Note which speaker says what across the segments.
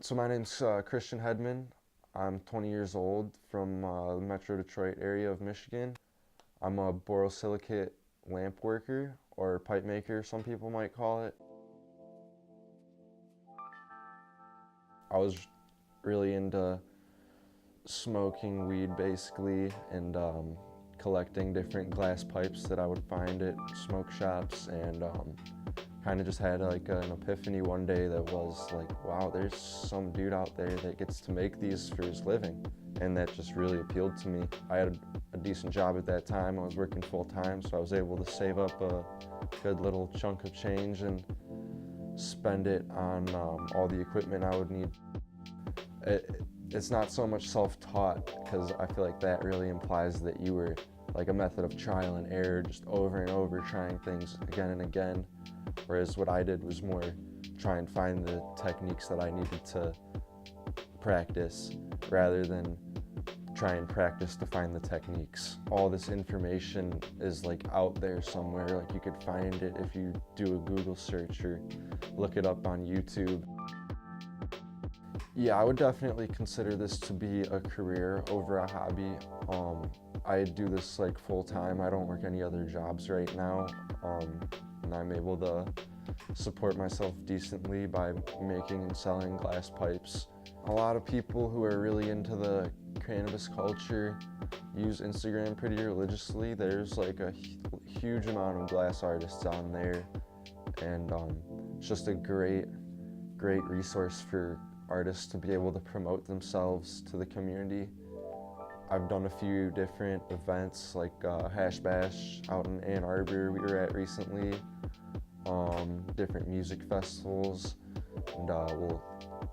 Speaker 1: So my name's Christian Hedman. I'm 20 years old from the Metro Detroit area of Michigan. I'm a borosilicate lamp worker or pipe maker, some people might call it. I was really into smoking weed basically and collecting different glass pipes that I would find at smoke shops and kind of just had like an epiphany one day that was like, wow, there's some dude out there that gets to make these for his living. And that just really appealed to me. I had a decent job at that time. I was working full time, so I was able to save up a good little chunk of change and spend it on all the equipment I would need. It's not so much self-taught, because I feel like that really implies that you were like a method of trial and error, just over and over trying things again and again. Whereas what I did was more try and find the techniques that I needed to practice rather than try and practice to find the techniques. All this information is like out there somewhere, like you could find it if you do a Google search or look it up on YouTube. Yeah, I would definitely consider this to be a career over a hobby. I do this like full time. I don't work any other jobs right now, and I'm able to support myself decently by making and selling glass pipes. A lot of people who are really into the cannabis culture use Instagram pretty religiously. There's like a huge amount of glass artists on there, and it's just a great resource for artists to be able to promote themselves to the community. I've done a few different events like Hash Bash out in Ann Arbor we were at recently, different music festivals, and we'll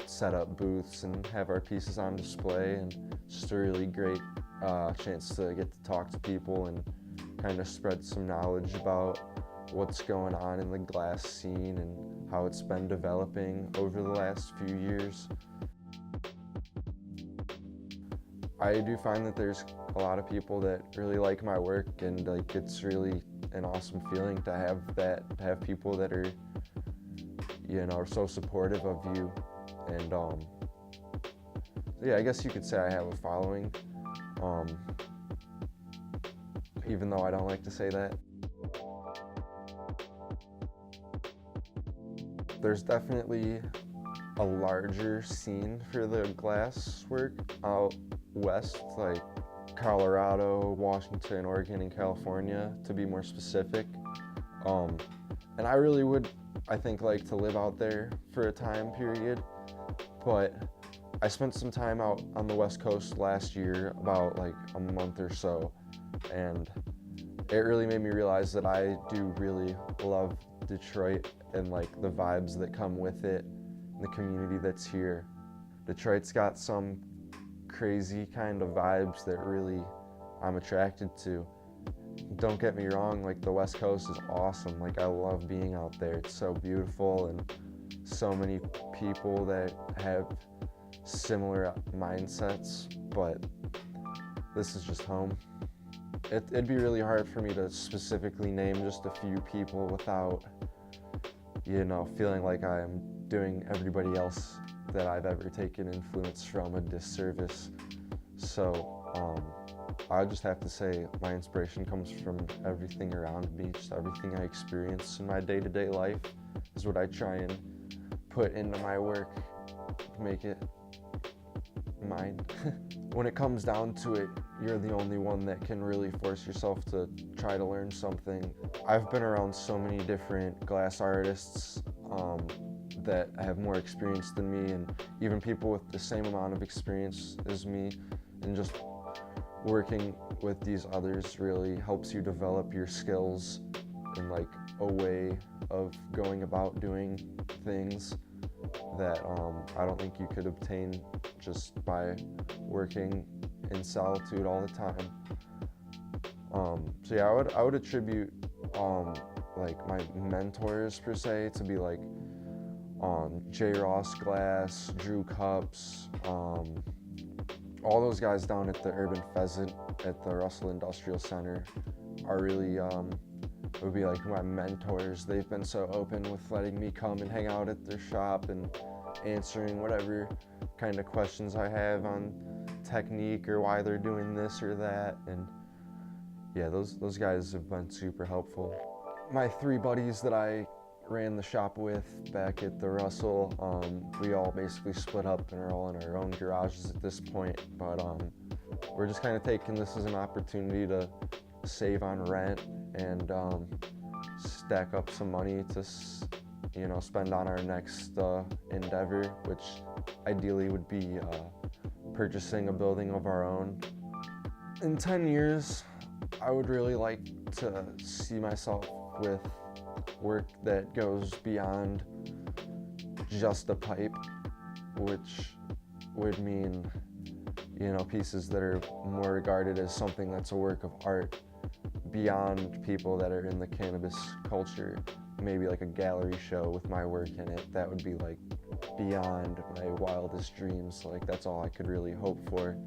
Speaker 1: set up booths and have our pieces on display, and it's just a really great chance to get to talk to people and kind of spread some knowledge about what's going on in the glass scene and how it's been developing over the last few years. I do find that there's a lot of people that really like my work, and like it's really an awesome feeling to have people that are, so supportive of you. And yeah, I guess you could say I have a following, even though I don't like to say that. There's definitely a larger scene for the glass work out west, like Colorado, Washington, Oregon, and California, to be more specific. And I really would, I think, like to live out there for a time period, but I spent some time out on the West Coast last year, about like a month or so, and it really made me realize that I do really love Detroit and like the vibes that come with it, and the community that's here. Detroit's got some crazy kind of vibes that really I'm attracted to. Don't get me wrong, like the West Coast is awesome. Like I love being out there. It's so beautiful and so many people that have similar mindsets, but this is just home. It'd be really hard for me to specifically name just a few people without, feeling like I'm doing everybody else that I've ever taken influence from a disservice. So I just have to say my inspiration comes from everything around me, just everything I experience in my day-to-day life is what I try and put into my work, make it mine. When it comes down to it, you're the only one that can really force yourself to try to learn something. I've been around so many different glass artists that have more experience than me, and even people with the same amount of experience as me, and just working with these others really helps you develop your skills in like a way of going about doing things that I don't think you could obtain just by working in solitude all the time. So yeah, I would attribute like my mentors per se to be like J. Ross Glass, Drew Cups, all those guys down at the Urban Pheasant at the Russell Industrial Center are really would be like my mentors. They've been so open with letting me come and hang out at their shop and answering whatever kind of questions I have on technique or why they're doing this or that. And yeah, those guys have been super helpful. My 3 buddies that I ran the shop with back at the Russell, we all basically split up and are all in our own garages at this point, but we're just kind of taking this as an opportunity to save on rent and stack up some money to spend on our next endeavor, which ideally would be purchasing a building of our own. In 10 years, I would really like to see myself with work that goes beyond just a pipe, which would mean, pieces that are more regarded as something that's a work of art beyond people that are in the cannabis culture. Maybe like a gallery show with my work in it. That would be like beyond my wildest dreams. Like that's all I could really hope for.